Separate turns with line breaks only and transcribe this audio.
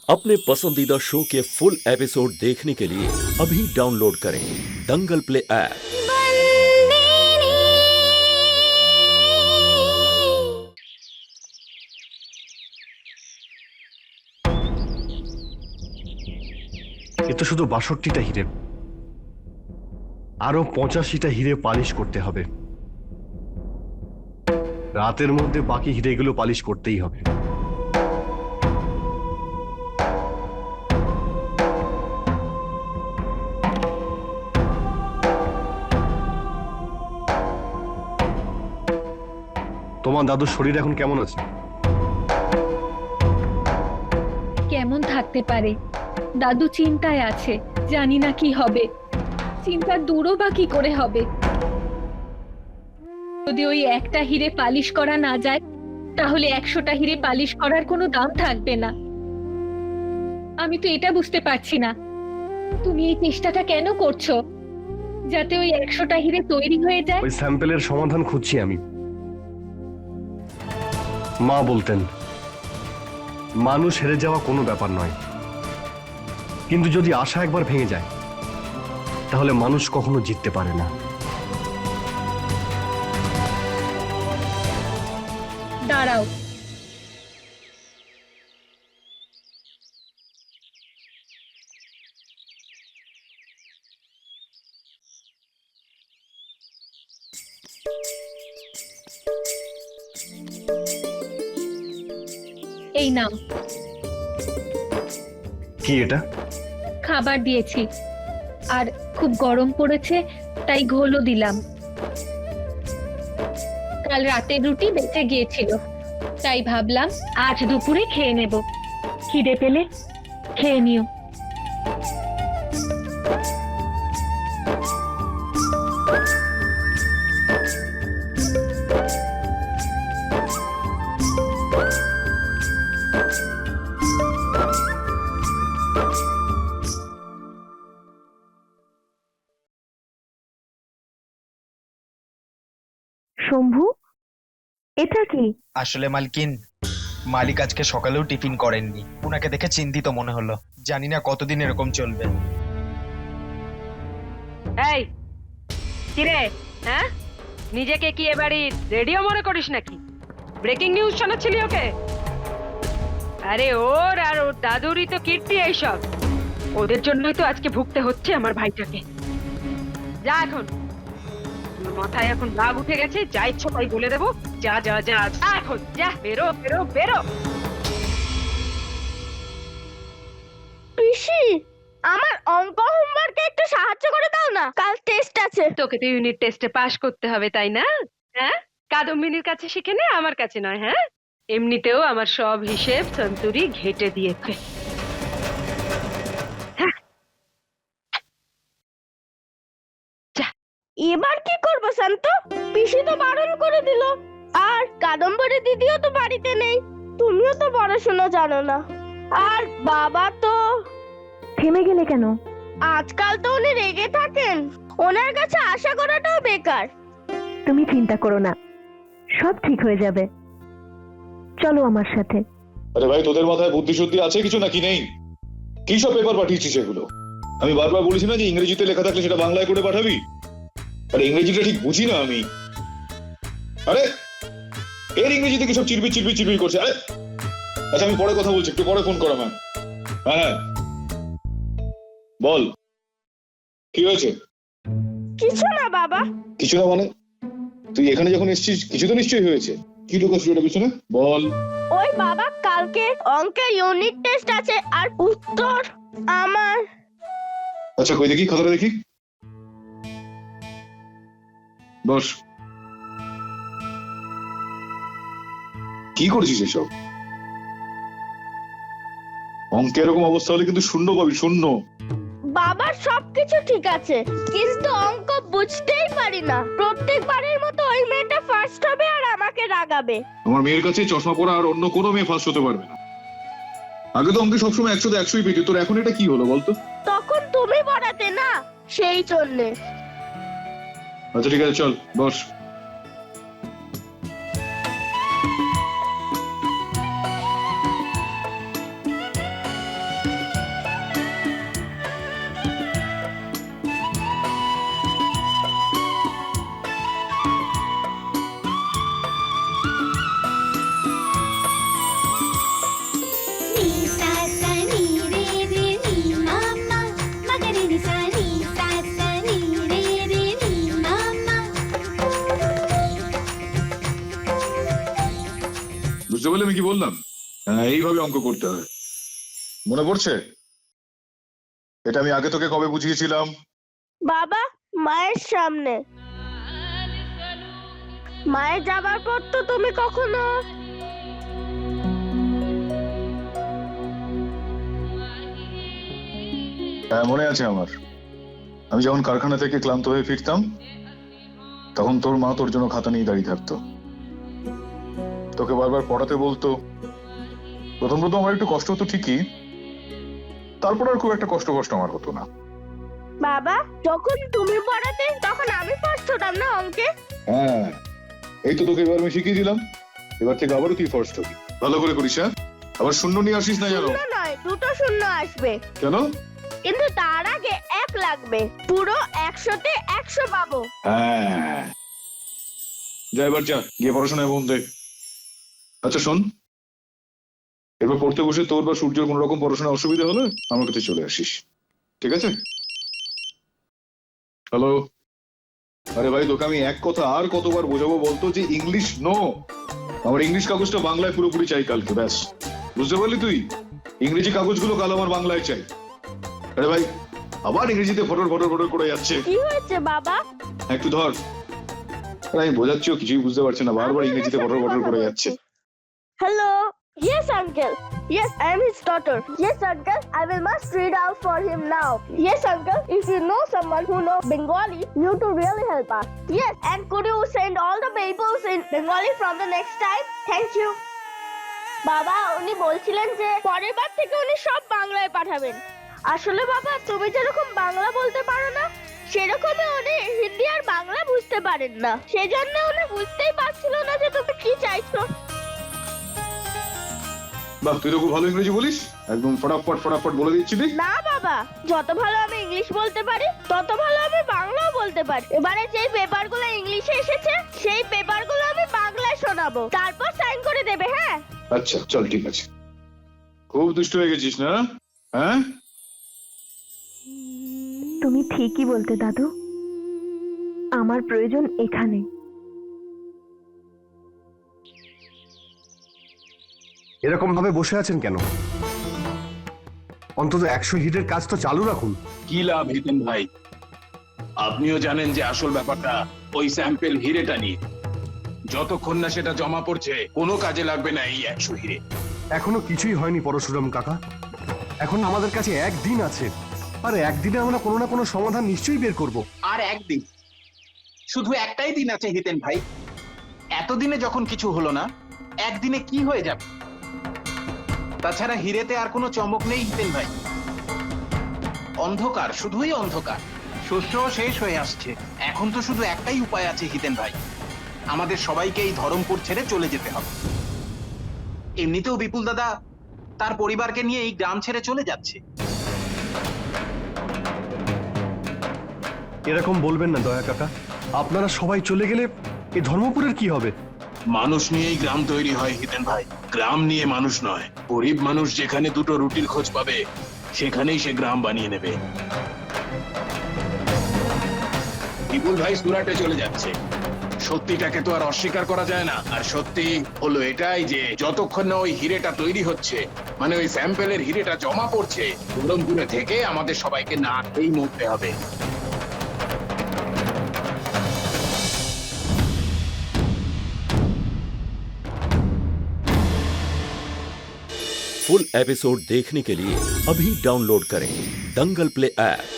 अपने पसंदीदा शो के फुल एपिसोड देखने के लिए अभी डाउनलोड करें दंगल प्ले ऐप।
এ তো শুধু ৬২টা হিরে, আরো ৮৫টা হিরে পালিশ করতে হবে। রাতের মধ্যে বাকি হিরেগুলো পালিশ করতেই হবে। তোমার দাদুর শরীর এখন কেমন আছে?
কেমন থাকতে পারে, দাদু চিন্তায় আছে, জানি না কি হবে। চিন্তা দূরও বা কি করে হবে? যদি ওই একটা হিরে পালিশ করা না যায়, তাহলে ১০০টা হিরে পালিশ করার কোনো দাম থাকবে না। আমি তো এটা বুঝতে পারছি না, তুমি এই চেষ্টাটা কেন করছো, যাতে ওই ১০০টা হিরে তৈরি হয়ে যায়?
ওই স্যাম্পেলের সমাধান খুঁজছি আমি। মা বলতেন মানুষ হেরে যাওয়া কোনো ব্যাপার নয়, কিন্তু যদি আশা একবার ভেঙে যায় তাহলে মানুষ কখনো জিততে পারে না।
দাঁড়াও, এই নাও,
কি এটা?
খাবার দিয়েছি, আর খুব গরম পড়েছে তাই ঘোলও দিলাম। কাল রাতের রুটি বেঁচে গিয়েছিল, তাই ভাবলাম আজ দুপুরে খেয়ে নেব। খিদে পেলে খেয়ে নিও।
শম্ভু, এটা কি?
আসলে মালকিন, মালিক আজকে সকালেও টিফিন করেননি। উনাকে দেখে চিন্তিত মনে হলো। জানি না কতদিন এরকম চলবে।
এই কিরে, হ্যাঁ নিজেকে কি এবারে রেডিও মনে করিস নাকি? ব্রেকিং নিউজ শোনাচ্ছিলি ওকে? আরে ওর আর ওর দাদুরই তো কীর্তি এইসব। ওদের জন্যই তো আজকে ভুগতে হচ্ছে আমার ভাইটাকে। যা এখন, তোর মাথায় এখন রাগ উঠে গেছে, যা ইচ্ছা তাই বলে দেবো। যা যা যা যা, এখন যা, বেরো বেরো বেরো।
পিসি, আমার অঙ্ক হোমওয়ার্কে একটু সাহায্য করে দাও না, কাল টেস্ট আছে।
তোকে তো ইউনিট টেস্টে পাশ করতে হবে, তাই না? হ্যাঁ, কাদম্বিনীর কাছে শিখে নে, আমার কাছে নয়। হ্যাঁ, এমনিতেও আমার সব হিসেব সন্তুরি ঘেটে দিয়েছে।
এবার কি করব শান্ত? পিসি তো বারণ করে দিল, আর কাদম্বরী দিদিও তো বাড়িতে নেই। তুমিও তো পড়াশোনা জানো না, আর বাবা তো। থেমে গেলে কেন? আজকাল তো উনি রেগে থাকেন, ওনার কাছে আশা করাটাও বেকার। তুমি চিন্তা করো না, সব ঠিক হয়ে যাবে। চলো আমার সাথে।
আরে ভাই, তোদের মাথায় বুদ্ধি শুদ্ধি আছে কিছু নাকি নেই? কি সব পেপার পাঠিয়েছিস এগুলো? আমি বারবার বলেছি না যে ইংরেজিতে লেখা থাকলে সেটা বাংলায় করে পাঠাবি। আরে ইংরেজিটা ঠিক বুঝি না আমি। আরে এর ইংরেজিতে কি সব চিরবির চিরবির চিরবির করছে? আরে আচ্ছা, আমি পরে কথা বলছি, একটু পরে ফোন করো ম্যাম। হ্যাঁ বল, কি হয়েছে?
কিছু না বাবা।
কিছু না মানে? তুই এখানে যখন এসেছিস কিছু তো নিশ্চয়ই হয়েছে। কি ঢুকাচ্ছিল এটা পিছনে? বল।
ওই বাবা, কালকে অঙ্কের ইউনিট টেস্ট আছে, আর উত্তর আমার।
আচ্ছা কই দেখি, খাতাটা দেখি। বস। কি করেছিস এসব? অঙ্কে এরকম অবস্থা হলে কিন্তু শূন্য পাবি, শূন্য।
বাবার সবকিছু ঠিক আছে, কিন্তু অঙ্ক বুঝতেই পারি না। প্রত্যেকবারের মতো ওই মেয়েটা ফার্স্ট হবে আর আমাকে রাগাবে।
আমার মেয়ের কাছে চশমা পরা আর অন্য কোনো মেয়ে ফার্স্ট হতে পারবে না। আগে তো অঙ্কে সবসময় ১০০তে ১০০ই পেতি, তোর এখন এটা কি হলো বলতো?
তখন তুমি পড়াতে না, সেই জন্যে।
আচ্ছা ঠিক আছে, চল বস। আমি কি বললাম? হ্যাঁ, এইভাবে অঙ্ক করতে হয়। মনে পড়ছে? এটা আমি আগে তোকে কবে বুঝিয়েছিলাম?
বাবা, মায়ের সামনে। মায়ের যাবার পর তো তুমি কখনো
হ্যাঁ, মনে আছে আমার। আমি যখন কারখানা থেকে ক্লান্ত হয়ে ফিরতাম, তখন তোর মা তোর জন্য খাতা নিয়ে দাঁড়িয়ে থাকতো, তোকে বারবার পড়াতে বলতো। প্রথম প্রথম আমার একটু কষ্ট হতো ঠিকই, তারপর আর খুব একটা কষ্ট আমার হতো না।
বাবা, যখন তুমি পড়াতে তখন আমি ফার্স্ট হতাম না অঙ্কে?
হ্যাঁ, এই তো তোকে এবার আমি শিখিয়ে দিলাম। এবার থেকে আবারও তুই ফার্স্ট হবি। ভালো করে করিস, হ্যাঁ? আবার শূন্য নিয়ে আসিস না জানো?
শূন্য নয়, দুটো শূন্য আসবে,
কেন?
কিন্তু তার আগে 1 লাগবে। পুরো 100-তে 100 পাবো।
হ্যাঁ, যা এবার যা, গিয়ে পড়াশোনায় মন দে। আচ্ছা শোন, এবার পড়তে বসে তোর বা সূর্যের কোন রকম পড়াশোনা অসুবিধা হলে আমার কাছে চলে আসিস, ঠিক আছে? হ্যালো। আরে ভাই, তোকে আমি এক কথা আর কতবার বোঝাবো বলতো যে ইংলিশ নো। আমার ইংলিশ কাগজটা বাংলায় পুরোপুরি চাই কালকে, ব্যাস। বুঝতে পারলি তুই? ইংরেজি কাগজগুলো কাল আমার বাংলায় চাই। আরে ভাই, আবার ইংরেজিতে ফটর ফটর ফটর করে যাচ্ছে।
কি হয়েছে বাবা?
একটু ধর। আরে আমি বোঝাচ্ছিও কিছুই বুঝতে পারছে না, বারবার ইংরেজিতে ফটর ফটর করে যাচ্ছে।
Hello. Yes, uncle. Yes, I am his daughter. Yes, uncle. I will must read out for him now. Yes, uncle. If you know someone who knows Bengali, you to really help us. Yes, and could you send all the papers in Bengali from the next time? Thank you. বাবা, উনি বলছিলেন যে পরের বার থেকে উনি সব বাংলায় পাঠাবেন। আসলে বাবা, তুমি যেরকম বাংলা বলতে পারো না, সেরকমই উনি হিন্দি আর বাংলা বুঝতে পারেন না। সেজন্য উনি বুঝতেই পারছিল না যে তুমি কি চাইছো।
বাহ, তুই তো খুব ভালো ইংরেজি বলিস, একদম ফটাফট বলে দিচ্ছিলি।
না বাবা, যত ভালো আমি ইংলিশ বলতে পারি তত ভালো আমি বাংলাও বলতে পারি। এবারে যে পেপারগুলো ইংলিশে এসেছে সেই পেপারগুলো আমি বাংলায় শোনাবো, তারপর সাইন করে দেবে। হ্যাঁ?
আচ্ছা চল, ঠিক আছে। খুব দুষ্ট হয়ে গেছিস না? হ্যাঁ,
তুমি ঠিকই বলতে দাদু, আমার প্রয়োজন এখানে।
এরকম ভাবে বসে আছেন কেন? অন্তত 100 হিটের কাজ তো চালু রাখুন।
কি লাভ হিতেন ভাই? আপনিও জানেন যে আসল ব্যাপারটা ওই স্যাম্পেল হিরেটা নিয়ে। যতক্ষণ না সেটা জমা পড়ছে কোনো কাজে লাগবে না এই 100 হিরে।
এখনো কিছুই হয়নি পরশুরাম কাকা, এখন আমাদের কাছে 1 দিন আছে, আর 1 দিনে আমরা কোনো না কোনো সমাধান নিশ্চয়ই বের করব।
আর একদিন, শুধু একটাই দিন আছে হিতেন ভাই। এতদিনে যখন কিছু হলো না, একদিনে কি হয়ে যাবে? তাছাড়া হিরেতে আর কোনো চমক নেই হিতেন ভাই, অন্ধকার, শুধুই অন্ধকার। শস্যও শেষ হয়ে আসছে, এখন তো শুধু একটাই উপায় আছে হিতেন ভাই, আমাদের সবাইকে এই ধরমপুর ছেড়ে চলে যেতে হবে। এমনিতেও বিপুল দাদা তার পরিবারকে নিয়ে এই গ্রাম ছেড়ে চলে যাচ্ছে।
এরকম বলবেন না দয়া কাকা, আপনারা সবাই চলে গেলে এই ধর্মপুরের কি হবে?
মানুষ নিয়েই গ্রাম তৈরি হয় হিতেন ভাই, গ্রাম নিয়ে মানুষ নয়। গরিব মানুষ যেখানে দুটো রুটির খোঁজ পাবে সেখানেই সে গ্রাম বানিয়ে নেবে। বিপুল ভাই সুরাটে চলে যাচ্ছে, সত্যিটাকে তো আর অস্বীকার করা যায় না। আর সত্যি হলো এটাই যে যতক্ষণ না ওই হিরেটা তৈরি হচ্ছে, মানে ওই স্যাম্পেলের হিরেটা জমা পড়ছে, ধরমপুরে থেকে আমাদের সবাইকে না খেয়েই মরতে হবে।
फुल एपिसोड देखने के लिए अभी डाउनलोड करें दंगल प्ले ऐप।